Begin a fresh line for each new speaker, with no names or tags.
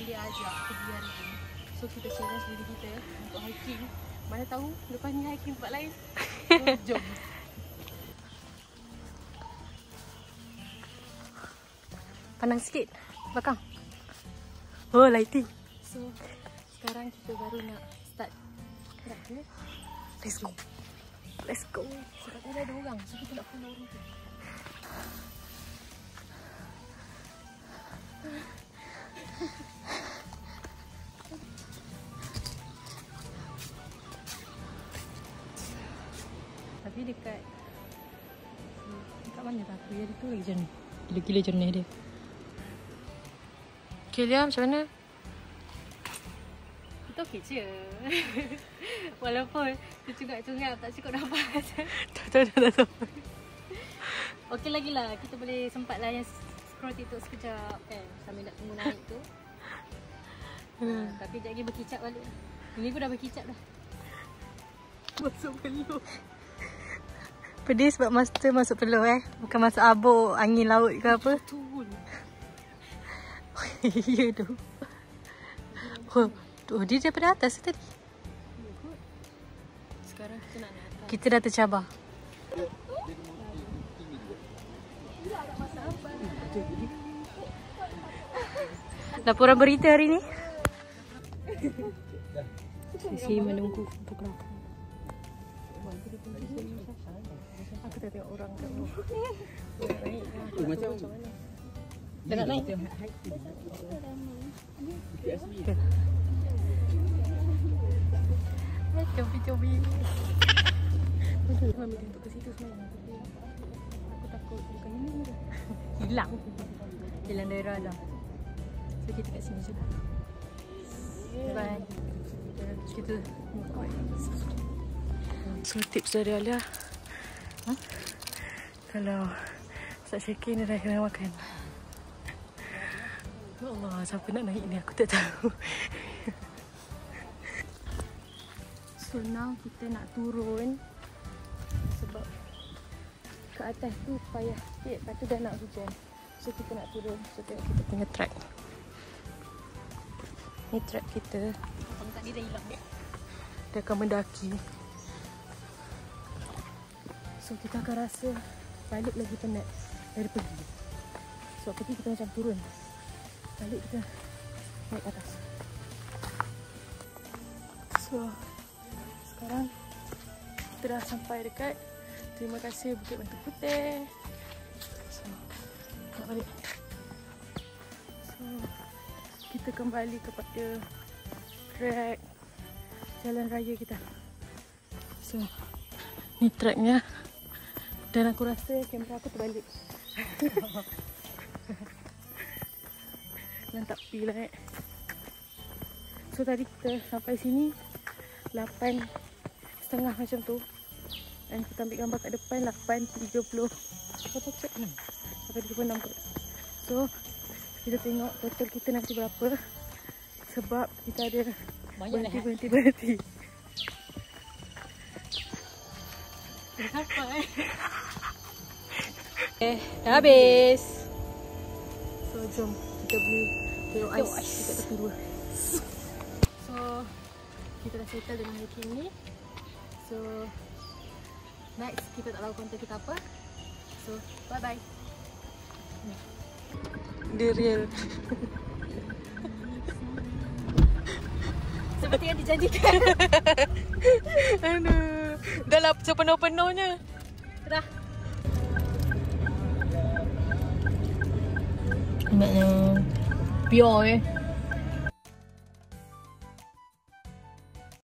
dia ajak pergi hari ni. So kita challenge diri kita untuk hiking. Mana tahu lepas ni hiking tempat lain. So, jom.
Pandang sikit belakang. Oh, lighting.
So sekarang kita baru nak start gerak ke.
Let's go. Let's go.
Sebab tadi ada orang, so kita nak follow orang tu. Tapi dekat mana tak aku? Yang tu lagi jernih. Gila-gila jernih dia.
Okay, Liam, macam mana?
Kita okey je. Walaupun tercungap-cungap tak cukup nafas.
Tak.
Okey lagi lah. Kita boleh sempat lah yang scroll TikTok sekejap kan. Sambil nak tunggu naik tu. Tapi sekejap lagi berkicap balik. Ini pun dah berkicap dah. Masuk peluh.
Pedih sebab master masuk peluh Bukan masuk abuk, angin laut ke apa.
Betul.
Ya tu. Oh, dia daripada atas tadi.
Sekarang kita nak naik atas.
Kita dah tercabar. Laporan berita hari ni.
Sisi menunggu fotografer. Aku tak tengok orang kat bawah. Macam mana? Dah nak naik? Cobi-cobi. Betul lah ambil untuk ke situ sebenarnya. Aku takut bukan ini.
Hilang. Hilang daerah dah.
So kita kat sini je.
Bye. Kita so tips dari Alia. Kalau start shaking ni dah kena makan. Ya Allah, siapa nak naik ni aku tak tahu.
So now kita nak turun sebab ke atas tu payah sikit, lepas tu dah nak hujan. So kita nak turun. So tengok kita punya track. Ni track kita. Kamu tadi dah hilang dia.
Dia akan mendaki.
So kita akan rasa balik lagi penat dari pergi. So pergi kita macam turun. Balik kita naik atas. So sekarang kita dah sampai dekat. Terima kasih Bukit Batu Putih. So nak balik. So kita kembali kepada track jalan raya kita. So ni tracknya. Dan aku rasa kamera aku terbalik. Mantap pi lah So tadi kita sampai sini 8:30 macam tu. Dan kita ambil gambar kat depan 8:30. Berapa cek? 8:36 kot. So kita tengok total kita nanti berapa. Sebab kita ada berhenti. Sampai.
Dah habis.
So jom kita beli tengok ais dekat tepi dua. So kita dah settle dengan hiking ni. So next kita tak tahu konten kita apa. So bye bye.
Dia real.
Seperti yang dijanjikan.
Aduh. Dah lah sepenuh-penuhnya.
Dah.
Maknanya pure